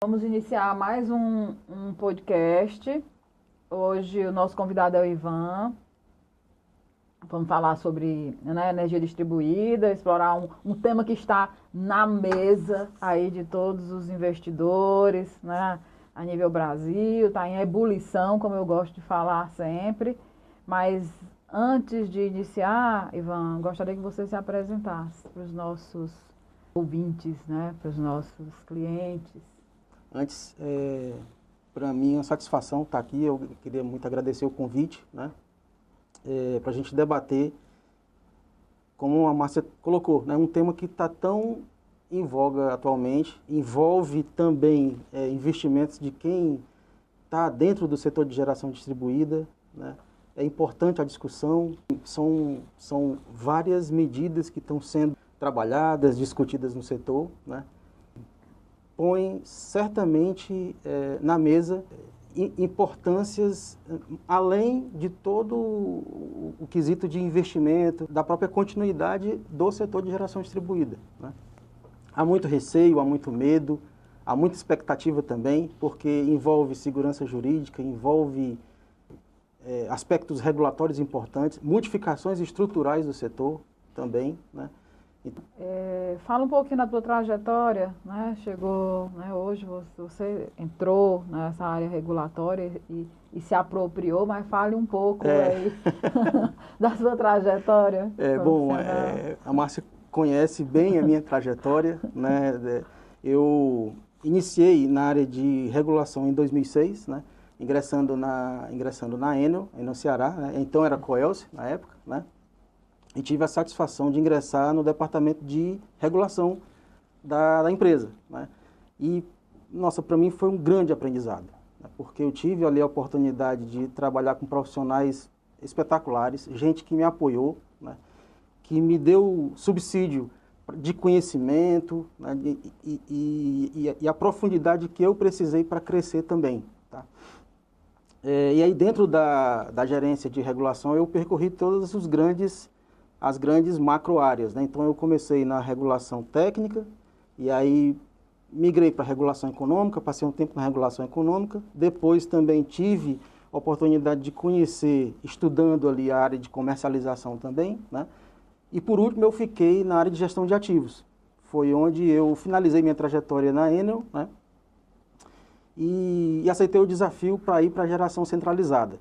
Vamos iniciar mais um podcast. Hoje o nosso convidado é o Ivan. Vamos falar sobre, né, energia distribuída, explorar um tema que está na mesa aí de todos os investidores, né, a nível Brasil, está em ebulição, como eu gosto de falar sempre. Mas antes de iniciar, Ivan, gostaria que você se apresentasse para os nossos ouvintes, né, para os nossos clientes. Antes, para mim é uma satisfação estar aqui. Eu queria muito agradecer o convite, né, para a gente debater, como a Márcia colocou, né, um tema que está tão em voga atualmente, envolve também investimentos de quem está dentro do setor de geração distribuída, né. É importante a discussão, são várias medidas que estão sendo trabalhadas, discutidas no setor, né. Põe certamente na mesa importâncias além de todo o quesito de investimento, da própria continuidade do setor de geração distribuída, né? Há muito receio, há muito medo, há muita expectativa também, porque envolve segurança jurídica, envolve aspectos regulatórios importantes, modificações estruturais do setor também, né? Fala um pouquinho da tua trajetória, né? Chegou, né, hoje você entrou nessa área regulatória e se apropriou, mas fale um pouco aí da sua trajetória. A Márcia conhece bem a minha trajetória, né? Eu iniciei na área de regulação em 2006, né? Ingressando na Enel, no Ceará, né? Então era Coelce na época, né? E tive a satisfação de ingressar no departamento de regulação da empresa, né? E, nossa, para mim foi um grande aprendizado, né? Porque eu tive ali a oportunidade de trabalhar com profissionais espetaculares, gente que me apoiou, né? Que me deu subsídio de conhecimento, né? E a profundidade que eu precisei para crescer também, tá? E aí dentro da gerência de regulação eu percorri todas as grandes macro-áreas, né? Então eu comecei na regulação técnica, e aí migrei para a regulação econômica, passei um tempo na regulação econômica, depois também tive a oportunidade de conhecer, estudando ali a área de comercialização também, né? E por último eu fiquei na área de gestão de ativos. Foi onde eu finalizei minha trajetória na Enel, né? E aceitei o desafio para ir para a geração centralizada.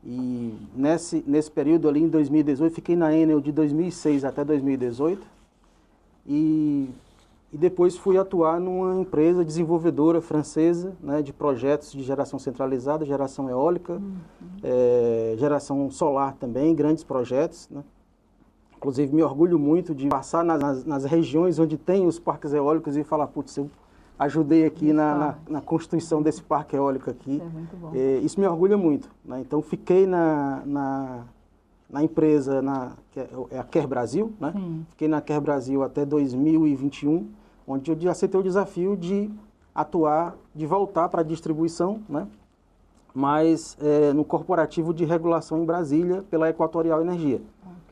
E nesse período ali, em 2018, fiquei na Enel de 2006 até 2018. E depois fui atuar numa empresa desenvolvedora francesa, né, de projetos de geração centralizada, geração eólica, geração solar também, grandes projetos, né? Inclusive, me orgulho muito de passar nas regiões onde tem os parques eólicos e falar, putz, eu ajudei aqui na constituição desse parque eólico aqui. Isso é muito bom. Isso me orgulha muito, né? Então, fiquei na empresa, que é a Quer Brasil, né? Sim. Fiquei na Quer Brasil até 2021, onde eu aceitei o desafio de atuar, de voltar para a distribuição, né? Mas no corporativo de regulação em Brasília, pela Equatorial Energia.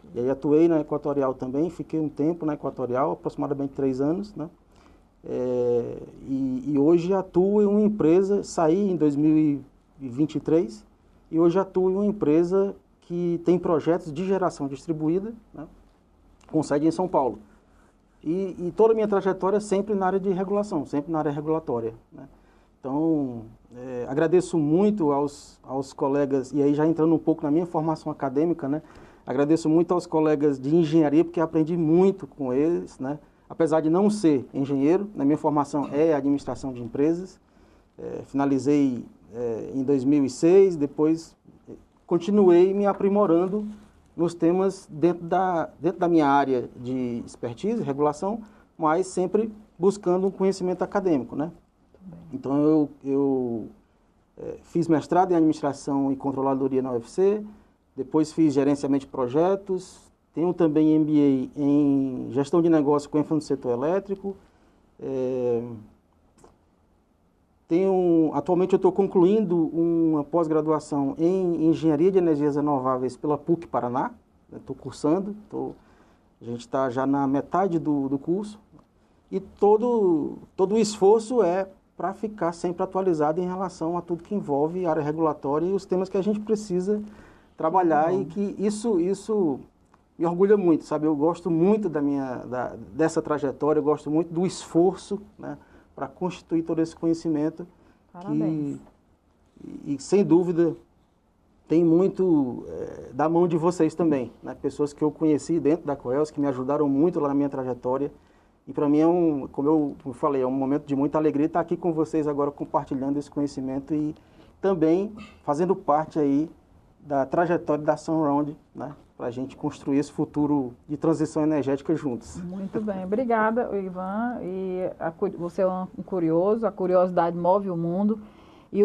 Okay. E aí atuei na Equatorial também, fiquei um tempo na Equatorial, aproximadamente 3 anos, né? E hoje atuo em uma empresa, saí em 2023, e hoje atuo em uma empresa que tem projetos de geração distribuída, né, com sede em São Paulo. E toda a minha trajetória sempre na área de regulação, sempre na área regulatória, né? Então, agradeço muito aos colegas, e aí já entrando um pouco na minha formação acadêmica, né, agradeço muito aos colegas de engenharia, porque aprendi muito com eles, né? Apesar de não ser engenheiro, na minha formação é administração de empresas. Finalizei em 2006, depois continuei me aprimorando nos temas dentro da minha área de expertise, regulação, mas sempre buscando um conhecimento acadêmico, né? Então eu fiz mestrado em administração e controladoria na UFC, depois fiz gerenciamento de projetos. Tenho também MBA em gestão de negócio com ênfase no setor elétrico. Atualmente eu estou concluindo uma pós-graduação em engenharia de energias renováveis pela PUC Paraná. Estou cursando, a gente está já na metade do curso. E todo o esforço é para ficar sempre atualizado em relação a tudo que envolve área regulatória e os temas que a gente precisa trabalhar e que isso me orgulha muito, sabe? Eu gosto muito dessa trajetória, eu gosto muito do esforço, né, para constituir todo esse conhecimento. Parabéns. E sem dúvida, tem muito da mão de vocês também, né? Pessoas que eu conheci dentro da Coelce, que me ajudaram muito lá na minha trajetória. E para mim como eu falei, é um momento de muita alegria estar aqui com vocês agora compartilhando esse conhecimento e também fazendo parte aí da trajetória da Sunround, né? Para a gente construir esse futuro de transição energética juntos. Muito bem, obrigada, Ivan. Você é um curioso, a curiosidade move o mundo. E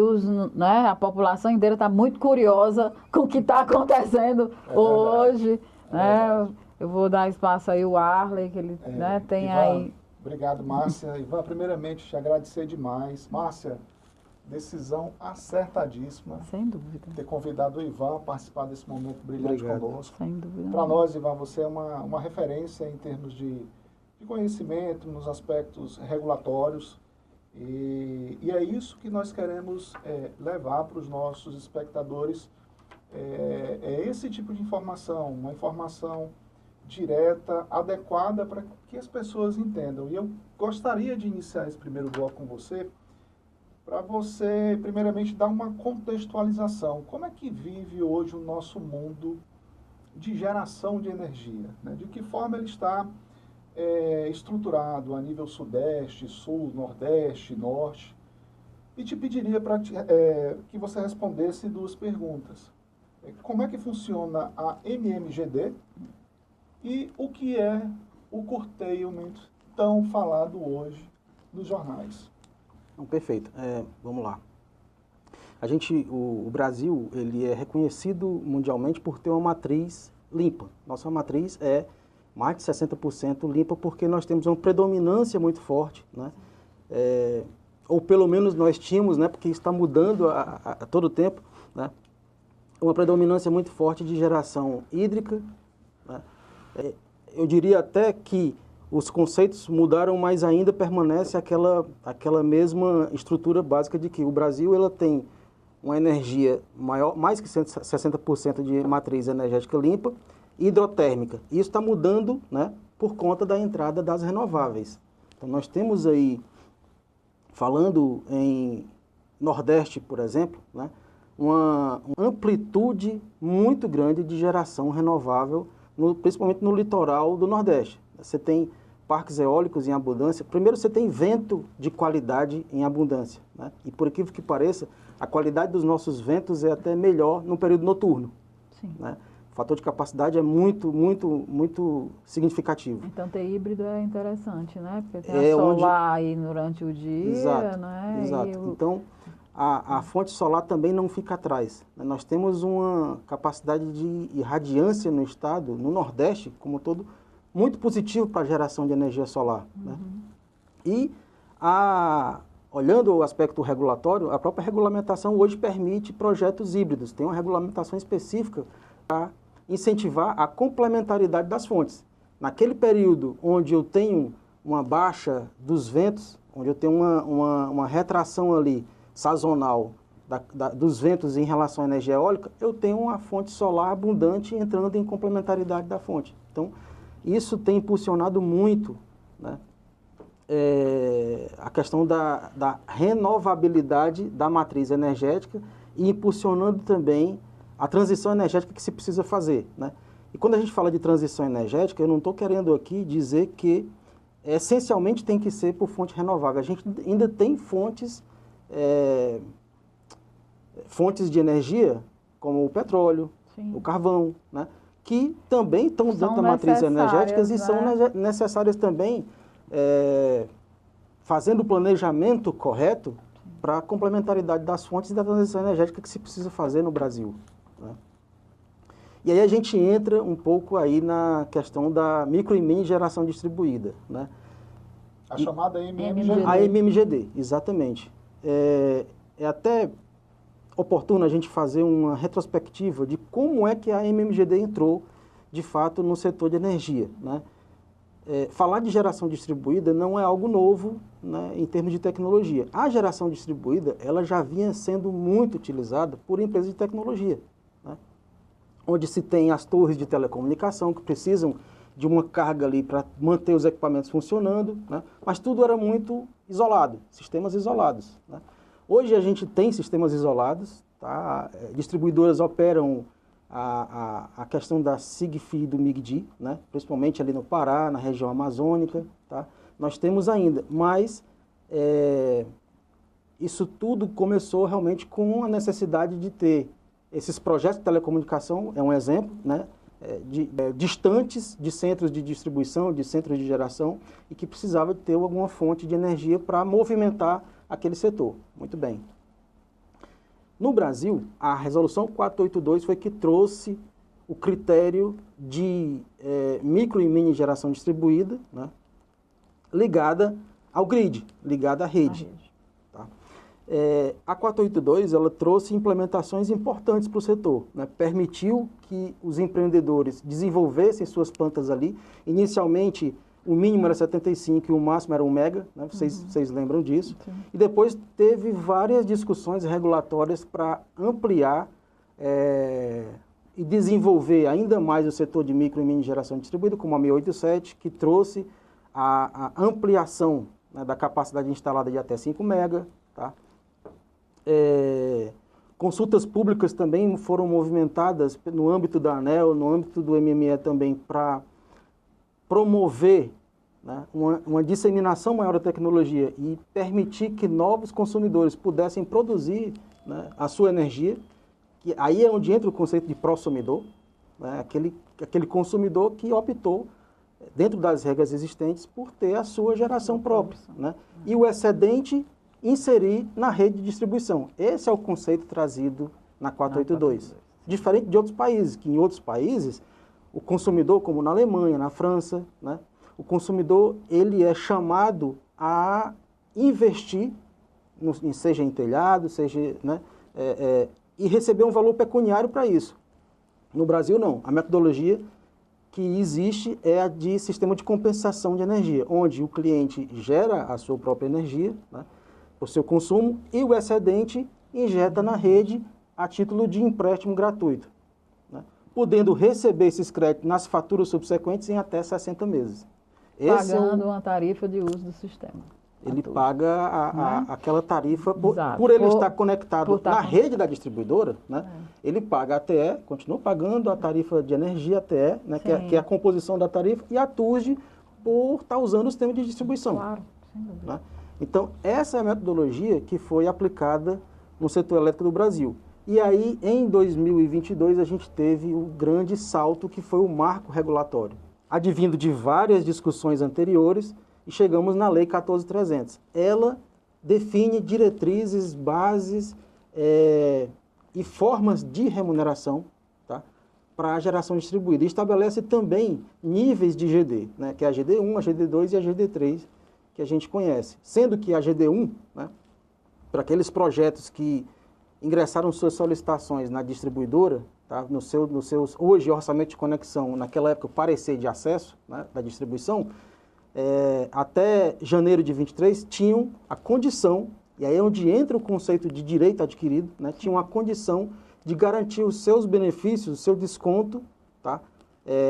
a população inteira está muito curiosa com o que está acontecendo hoje. Né? Eu vou dar espaço aí ao Arley, que ele tem Ivan, aí... Obrigado, Márcia. Ivan, primeiramente, te agradecer demais. Márcia, decisão acertadíssima. Sem dúvida. Ter convidado o Ivan a participar desse momento brilhante conosco. Sem dúvida. Para nós, Ivan, você é uma referência em termos de conhecimento nos aspectos regulatórios. E é isso que nós queremos levar para os nossos espectadores. É esse tipo de informação, uma informação direta, adequada para que as pessoas entendam. E eu gostaria de iniciar esse primeiro bloco com você, para você, primeiramente, dar uma contextualização. Como é que vive hoje o nosso mundo de geração de energia? Né? De que forma ele está estruturado a nível sudeste, sul, nordeste, norte? E te pediria que você respondesse duas perguntas. Como é que funciona a MMGD e o que é o curtailment tão falado hoje nos jornais? Perfeito. Vamos lá. O Brasil, ele é reconhecido mundialmente por ter uma matriz limpa. Nossa matriz é mais de 60% limpa porque nós temos uma predominância muito forte, né? Ou pelo menos nós tínhamos, né? Porque isso está mudando a todo tempo, né? Uma predominância muito forte de geração hídrica, né? Eu diria até que os conceitos mudaram, mas ainda permanece aquela mesma estrutura básica de que o Brasil ela tem uma energia maior, mais que 60% de matriz energética limpa, hidrotérmica. Isso está mudando, né, por conta da entrada das renováveis. Então nós temos aí, falando em Nordeste, por exemplo, né, uma amplitude muito grande de geração renovável, principalmente no litoral do Nordeste. Você tem parques eólicos em abundância. Primeiro, você tem vento de qualidade em abundância, né? E por incrível que pareça, a qualidade dos nossos ventos é até melhor no período noturno. Sim. Né? O fator de capacidade é muito, muito, muito significativo. Então, ter híbrido é interessante, né? Porque tem a solar aí durante o dia, exato, né? Exato. Então, a fonte solar também não fica atrás. Nós temos uma capacidade de irradiância no estado, no Nordeste como todo, muito positivo para a geração de energia solar. Né? E, olhando o aspecto regulatório, a própria regulamentação hoje permite projetos híbridos. Tem uma regulamentação específica para incentivar a complementaridade das fontes. Naquele período onde eu tenho uma baixa dos ventos, onde eu tenho uma retração ali sazonal dos ventos em relação à energia eólica, eu tenho uma fonte solar abundante entrando em complementaridade da fonte. Então, isso tem impulsionado muito, né, a questão da renovabilidade da matriz energética e impulsionando também a transição energética que se precisa fazer. Né? E quando a gente fala de transição energética, eu não estou querendo aqui dizer que essencialmente tem que ser por fonte renovável. A gente ainda tem fontes de energia, como o petróleo, sim, o carvão, né, que também estão dentro da matriz energética e são necessárias também, fazendo o planejamento correto para a complementaridade das fontes e da transição energética que se precisa fazer no Brasil. Né? E aí a gente entra um pouco aí na questão da micro e mini geração distribuída. Né? A chamada MMGD. A MMGD, exatamente. É até oportuno a gente fazer uma retrospectiva de como é que a MMGD entrou, de fato, no setor de energia. Né? falar de geração distribuída não é algo novo, né, em termos de tecnologia. A geração distribuída, ela já vinha sendo muito utilizada por empresas de tecnologia, né, onde se tem as torres de telecomunicação que precisam de uma carga ali para manter os equipamentos funcionando, né, mas tudo era muito isolado, sistemas isolados, né. Hoje a gente tem sistemas isolados, tá? Distribuidoras operam a questão da SIGFI e do MIGDI, né? Principalmente ali no Pará, na região amazônica, tá? Nós temos ainda, mas isso tudo começou realmente com a necessidade de ter esses projetos de telecomunicação, é um exemplo, né? Distantes de centros de distribuição, de centros de geração, e que precisava ter alguma fonte de energia para movimentar aquele setor. Muito bem. No Brasil, a Resolução 482 foi que trouxe o critério de micro e mini geração distribuída, né, ligada ao grid, ligada à rede. Tá? A 482 ela trouxe implementações importantes para o setor, né, permitiu que os empreendedores desenvolvessem suas plantas ali. Inicialmente, o mínimo era 75 e o máximo era 1 mega, né? Vocês lembram disso. Sim. E depois teve várias discussões regulatórias para ampliar e desenvolver ainda mais o setor de micro e mini geração distribuída, como a 687, que trouxe a ampliação, né, da capacidade instalada de até 5 mega. Tá? Consultas públicas também foram movimentadas no âmbito da ANEEL, no âmbito do MME também, para promover, né, uma disseminação maior da tecnologia e permitir que novos consumidores pudessem produzir, né, a sua energia, que aí é onde entra o conceito de prosumidor, né, aquele consumidor que optou, dentro das regras existentes, por ter a sua geração própria, né, e o excedente inserir na rede de distribuição. Esse é o conceito trazido na 482. Diferente de outros países, que em outros países o consumidor, como na Alemanha, na França, né, o consumidor ele é chamado a investir, seja em telhado, seja, né, e receber um valor pecuniário para isso. No Brasil, não. A metodologia que existe é a de sistema de compensação de energia, onde o cliente gera a sua própria energia, né, o seu consumo, e o excedente injeta na rede a título de empréstimo gratuito, podendo receber esses créditos nas faturas subsequentes em até 60 meses. Pagando uma tarifa de uso do sistema. Ele paga aquela tarifa, por ele estar conectado na rede da distribuidora, né? Ele paga a ATE, continua pagando a tarifa de energia ATE, né? que é a composição da tarifa, e a TUSD por estar usando o sistema de distribuição. Claro, sem dúvida. Né? Então, essa é a metodologia que foi aplicada no setor elétrico do Brasil. E aí, em 2022, a gente teve um grande salto, que foi o marco regulatório, advindo de várias discussões anteriores, e chegamos na Lei 14.300. Ela define diretrizes, bases e formas de remuneração, tá, para a geração distribuída. E estabelece também níveis de GD, né, que é a GD1, a GD2 e a GD3, que a gente conhece. Sendo que a GD1, né, para aqueles projetos que ingressaram suas solicitações na distribuidora, tá, no seus hoje orçamento de conexão, naquela época o parecer de acesso, né, da distribuição, até janeiro de 23 tinham a condição, e aí é onde entra o conceito de direito adquirido, né, tinham a condição de garantir os seus benefícios, o seu desconto, tá,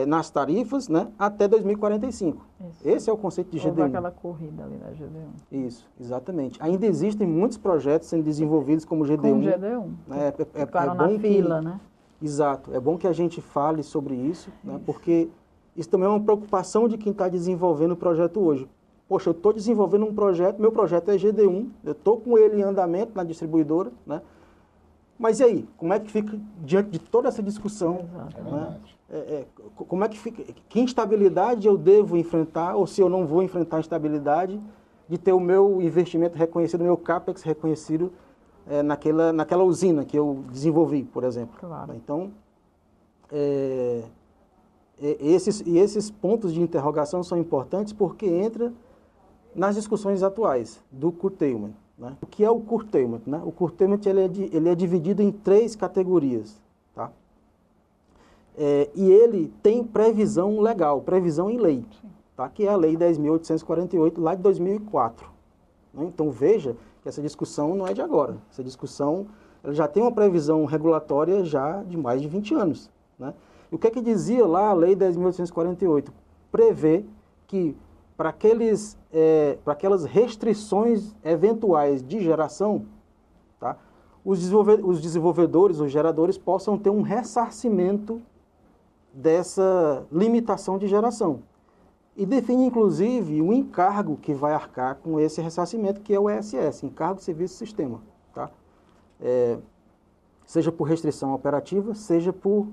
nas tarifas, né, até 2045. Isso. Esse é o conceito de GD1. Houve aquela corrida ali da GD1. Isso, exatamente. Ainda existem muitos projetos sendo desenvolvidos como GD1. Com GD1. Né, ficaram na fila, né? Exato. É bom que a gente fale sobre isso, né, porque isso também é uma preocupação de quem está desenvolvendo o projeto hoje. Poxa, eu estou desenvolvendo um projeto, meu projeto é GD1, eu estou com ele em andamento na distribuidora, né? Mas e aí, como é que fica diante de toda essa discussão? Né? Como é que fica? Que instabilidade eu devo enfrentar, ou se eu não vou enfrentar a instabilidade de ter o meu investimento reconhecido, o meu CAPEX reconhecido naquela usina que eu desenvolvi, por exemplo. Claro. Então, esses pontos de interrogação são importantes porque entra nas discussões atuais do curtailment. Né? O que é o curtailment? Né? O curtailment ele é dividido em 3 categorias. Tá? E ele tem previsão legal, previsão em lei. tá? Que é a Lei 10.848, lá de 2004. Né? Então, veja que essa discussão não é de agora. Essa discussão ela já tem uma previsão regulatória já de mais de 20 anos. Né? E o que é que dizia lá a Lei 10.848? Prevê que para aquelas restrições eventuais de geração, tá? Os desenvolvedores, os geradores, possam ter um ressarcimento dessa limitação de geração. E define, inclusive, o encargo que vai arcar com esse ressarcimento, que é o ESS, Encargo de Serviço e Sistema. Tá? Seja por restrição operativa, seja por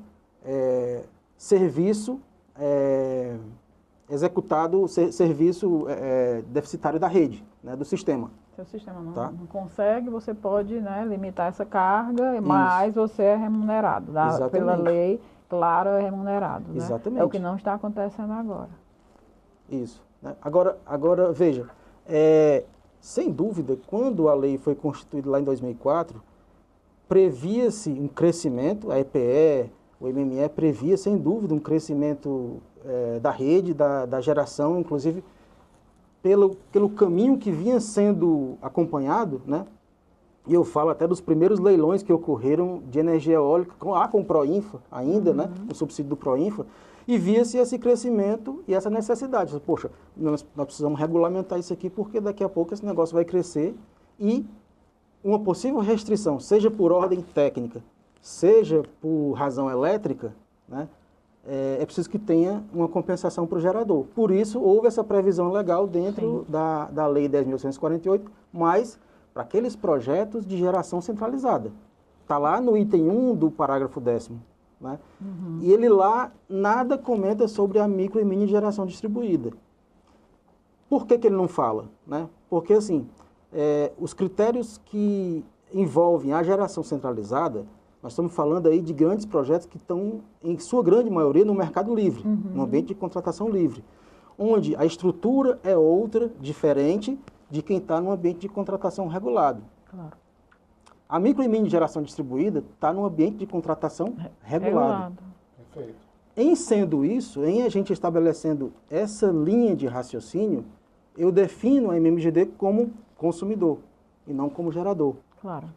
serviço executado, serviço deficitário da rede, né, do sistema. Se o sistema não Tá? consegue, você pode, né, limitar essa carga, mas você é remunerado. Pela lei, claro, é remunerado. Né? Exatamente. É o que não está acontecendo agora. Isso. Né? Agora, veja, sem dúvida, quando a lei foi constituída lá em 2004, previa-se um crescimento, a EPE, o MME previa, sem dúvida, um crescimento da rede, da geração, inclusive pelo caminho que vinha sendo acompanhado, né? E eu falo até dos primeiros leilões que ocorreram de energia eólica, com o Proinfa ainda, né? O subsídio do Proinfa, e via-se esse crescimento e essa necessidade. Poxa, nós precisamos regulamentar isso aqui, porque daqui a pouco esse negócio vai crescer e uma possível restrição, seja por ordem técnica, seja por razão elétrica, né? É preciso que tenha uma compensação para o gerador. Por isso, houve essa previsão legal dentro da Lei 10.848, mas para aqueles projetos de geração centralizada. Está lá no item 1 do parágrafo 10º. Né? E ele lá nada comenta sobre a micro e mini geração distribuída. Por que ele não fala? Né? Porque, assim, os critérios que envolvem a geração centralizada, nós estamos falando aí de grandes projetos que estão, em sua grande maioria, no mercado livre, no ambiente de contratação livre, onde a estrutura é outra, diferente de quem está no ambiente de contratação regulado. Claro. A micro e mini geração distribuída está no ambiente de contratação regulado. Perfeito. Em sendo isso, em a gente estabelecendo essa linha de raciocínio, eu defino a MMGD como consumidor e não como gerador. Claro.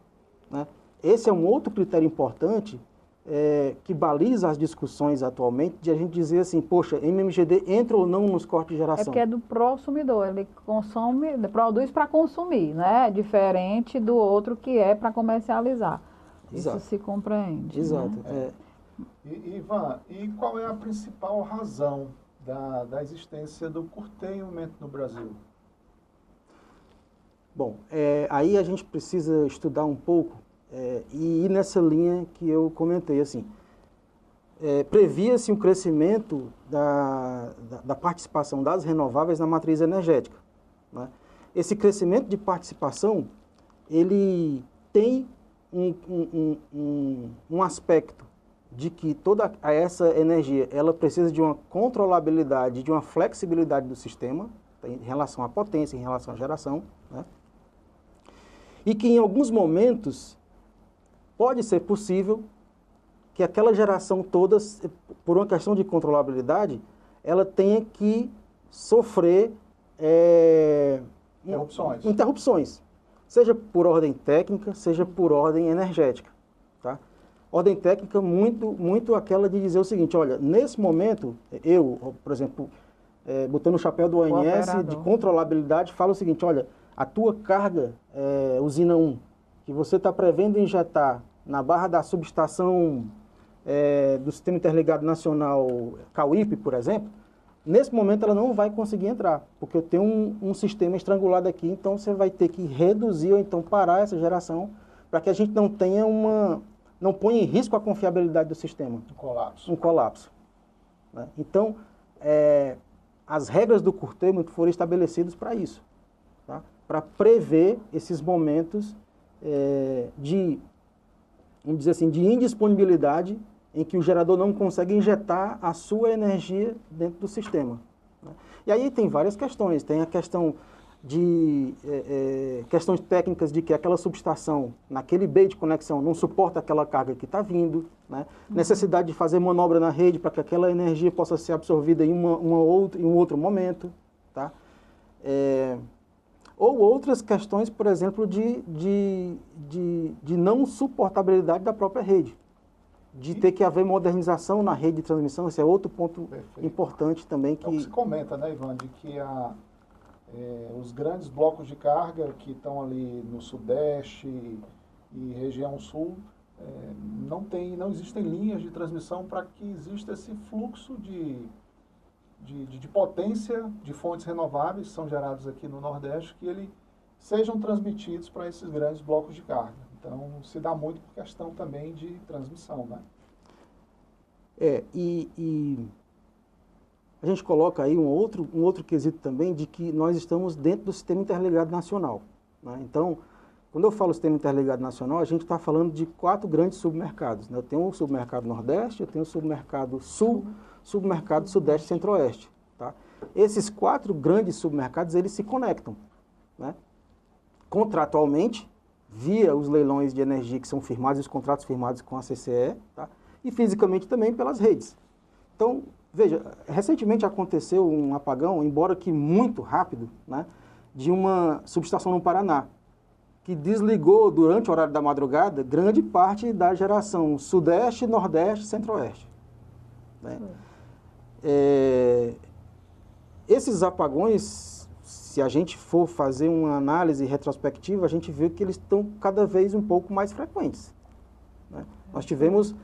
Né? Esse é um outro critério importante que baliza as discussões atualmente, de a gente dizer assim, poxa, MMGD entra ou não nos cortes de geração? É porque é do prosumidor, ele produz para consumir, né? Diferente do outro que é para comercializar. Exato. Isso se compreende. Exato. Né? Ivan, e qual é a principal razão da existência do curtailamento no Brasil? Bom, aí a gente precisa estudar um pouco e ir nessa linha que eu comentei, assim, previa-se um crescimento da participação das renováveis na matriz energética. Né? Esse crescimento de participação, ele tem um aspecto de que toda essa energia, ela precisa de uma controlabilidade, de uma flexibilidade do sistema, em relação à potência, em relação à geração, né? E que em alguns momentos pode ser possível que aquela geração toda, por uma questão de controlabilidade, ela tenha que sofrer interrupções, seja por ordem técnica, seja por ordem energética. Tá? Ordem técnica muito aquela de dizer o seguinte, olha, nesse momento, eu, por exemplo, botando o chapéu do ONS de controlabilidade, falo o seguinte, olha, a tua carga usina 1, que você está prevendo injetar na barra da subestação do Sistema Interligado Nacional CAUIP, por exemplo, nesse momento ela não vai conseguir entrar, porque eu tenho um sistema estrangulado aqui, então você vai ter que reduzir ou então parar essa geração para que a gente não tenha não ponha em risco a confiabilidade do sistema. Um colapso. Né? Então, as regras do curtailment foram estabelecidas para isso, tá? Para prever esses momentos vamos dizer assim, de indisponibilidade em que o gerador não consegue injetar a sua energia dentro do sistema. Né? E aí tem várias questões. Tem a questão de questões técnicas de que aquela subestação, naquele bay de conexão, não suporta aquela carga que está vindo, né? Necessidade de fazer manobra na rede para que aquela energia possa ser absorvida em um outro momento, tá? Ou outras questões, por exemplo, de não suportabilidade da própria rede, de ter que haver modernização na rede de transmissão. Esse é outro ponto importante também. É o que se comenta, né, Ivan, de que os grandes blocos de carga que estão ali no Sudeste e região Sul, não existem linhas de transmissão para que exista esse fluxo de potência de fontes renováveis que são gerados aqui no Nordeste, que eles sejam transmitidos para esses grandes blocos de carga. Então, se dá muito por questão também de transmissão, né? E a gente coloca aí um outro quesito também de que nós estamos dentro do Sistema Interligado Nacional, né? Então, quando eu falo Sistema Interligado Nacional, a gente está falando de 4 grandes submercados, né? Eu tenho o submercado Nordeste, eu tenho o submercado Sul, submercado Sudeste e Centro-Oeste, tá? Esses 4 grandes submercados, eles se conectam, né? Contratualmente, via os leilões de energia que são firmados, os contratos firmados com a CCE, tá? E fisicamente também pelas redes. Então, veja, recentemente aconteceu um apagão, embora que muito rápido, né, de uma subestação no Paraná, que desligou durante o horário da madrugada grande parte da geração Sudeste, Nordeste e Centro-Oeste, né? Esses apagões, se a gente for fazer uma análise retrospectiva, a gente vê que eles estão cada vez um pouco mais frequentes, né? Nós tivemos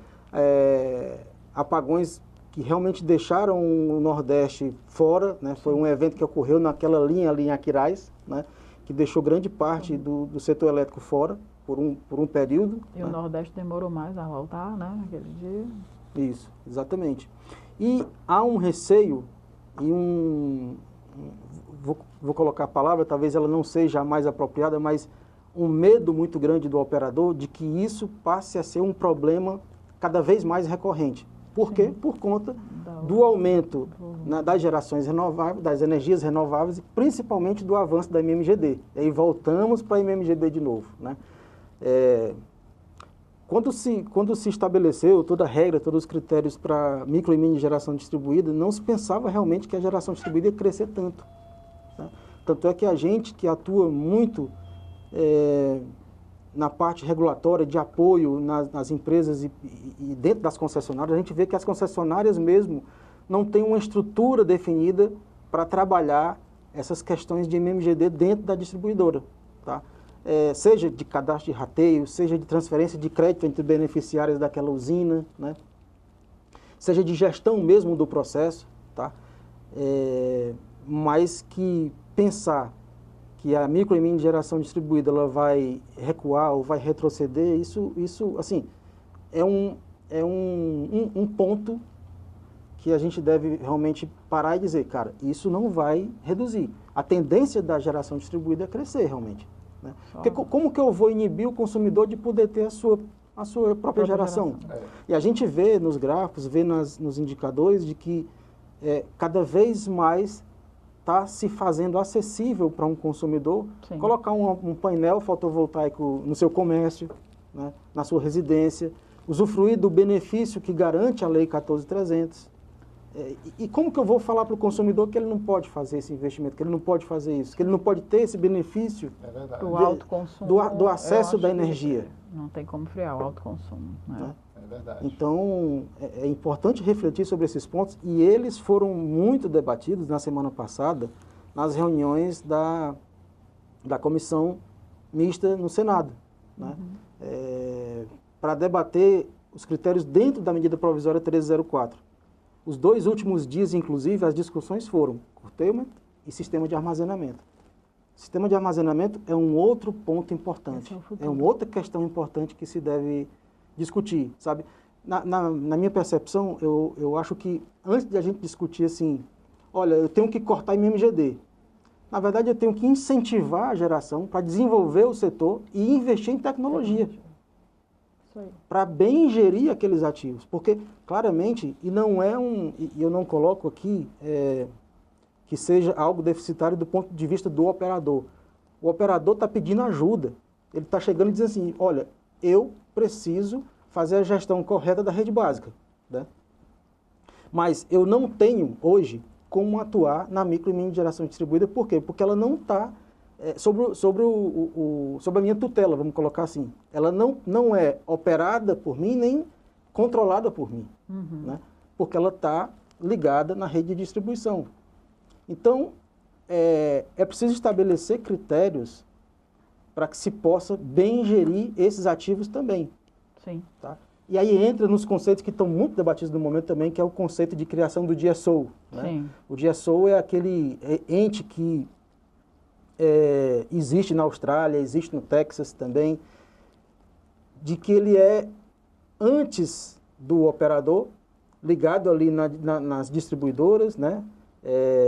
apagões que realmente deixaram o Nordeste fora, né? Foi um evento que ocorreu naquela linha Aquiraz, né? Que deixou grande parte do setor elétrico fora por um período. E o Nordeste demorou mais a voltar, né, naquele dia. Isso, exatamente. E há um receio e vou colocar a palavra, talvez ela não seja a mais apropriada, mas um medo muito grande do operador de que isso passe a ser um problema cada vez mais recorrente. Por quê? Por conta do aumento das gerações renováveis, das energias renováveis, e principalmente do avanço da MMGD. E aí voltamos para a MMGD de novo, né? Quando se estabeleceu toda a regra, todos os critérios para micro e mini geração distribuída, não se pensava realmente que a geração distribuída ia crescer tanto, né? Tanto é que a gente que atua muito na parte regulatória de apoio nas empresas e dentro das concessionárias, a gente vê que as concessionárias mesmo não têm uma estrutura definida para trabalhar essas questões de MMGD dentro da distribuidora, tá? Seja de cadastro de rateio, seja de transferência de crédito entre beneficiários daquela usina, né? Seja de gestão mesmo do processo, tá? Mas que pensar que a micro e mini geração distribuída ela vai recuar ou vai retroceder, isso assim, é um ponto que a gente deve realmente parar e dizer, cara, isso não vai reduzir. A tendência da geração distribuída é crescer realmente, né? Porque como que eu vou inibir o consumidor de poder ter a sua própria geração? E a gente vê nos gráficos, vê nos indicadores de que cada vez mais está se fazendo acessível para um consumidor. Sim. Colocar um painel fotovoltaico no seu comércio, né, na sua residência, usufruir do benefício que garante a Lei 14.300. E como que eu vou falar para o consumidor que ele não pode fazer esse investimento, que ele não pode fazer isso, que ele não pode ter esse benefício do autoconsumo, do acesso da energia? Não tem como frear o autoconsumo, né? É verdade. Então, é importante refletir sobre esses pontos e eles foram muito debatidos na semana passada nas reuniões da comissão mista no Senado, né? Para debater os critérios dentro da medida provisória 1304. Os 2 últimos dias, inclusive, as discussões foram curtailment e sistema de armazenamento. Sistema de armazenamento é um outro ponto importante, é uma outra questão importante que se deve discutir, sabe? Na minha percepção, eu acho que antes de a gente discutir assim, olha, eu tenho que cortar MMGD, na verdade eu tenho que incentivar a geração para desenvolver o setor e investir em tecnologia, para bem gerir aqueles ativos, porque claramente, e não é e eu não coloco aqui que seja algo deficitário do ponto de vista do operador. O operador está pedindo ajuda. Ele está chegando e dizendo assim, olha, eu preciso fazer a gestão correta da rede básica, né? Mas eu não tenho hoje como atuar na micro e mini geração distribuída. Por quê? Porque ela não está sobre a minha tutela, vamos colocar assim. Ela não é operada por mim, nem controlada por mim, né? Porque ela está ligada na rede de distribuição. Então, é preciso estabelecer critérios para que se possa bem gerir esses ativos também. Sim. Tá? E aí entra nos conceitos que estão muito debatidos no momento também, que é o conceito de criação do DSO. Né? Sim. O DSO é aquele ente que existe na Austrália, existe no Texas também, de que ele é antes do operador, ligado ali nas distribuidoras, né?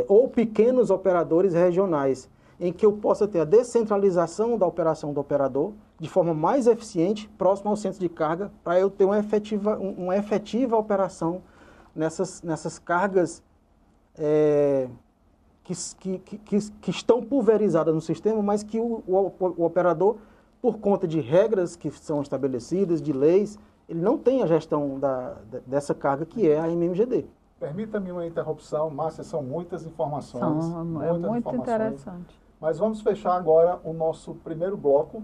Ou pequenos operadores regionais, em que eu possa ter a descentralização da operação do operador de forma mais eficiente, próximo ao centro de carga, para eu ter uma efetiva operação nessas cargas que estão pulverizadas no sistema, mas que o operador, por conta de regras que são estabelecidas, de leis, ele não tem a gestão dessa carga que é a MMGD. Permita-me uma interrupção, Márcia, são muitas informações. É muito interessante. Mas vamos fechar agora o nosso primeiro bloco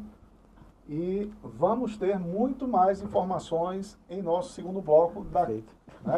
e vamos ter muito mais informações em nosso segundo bloco. Né?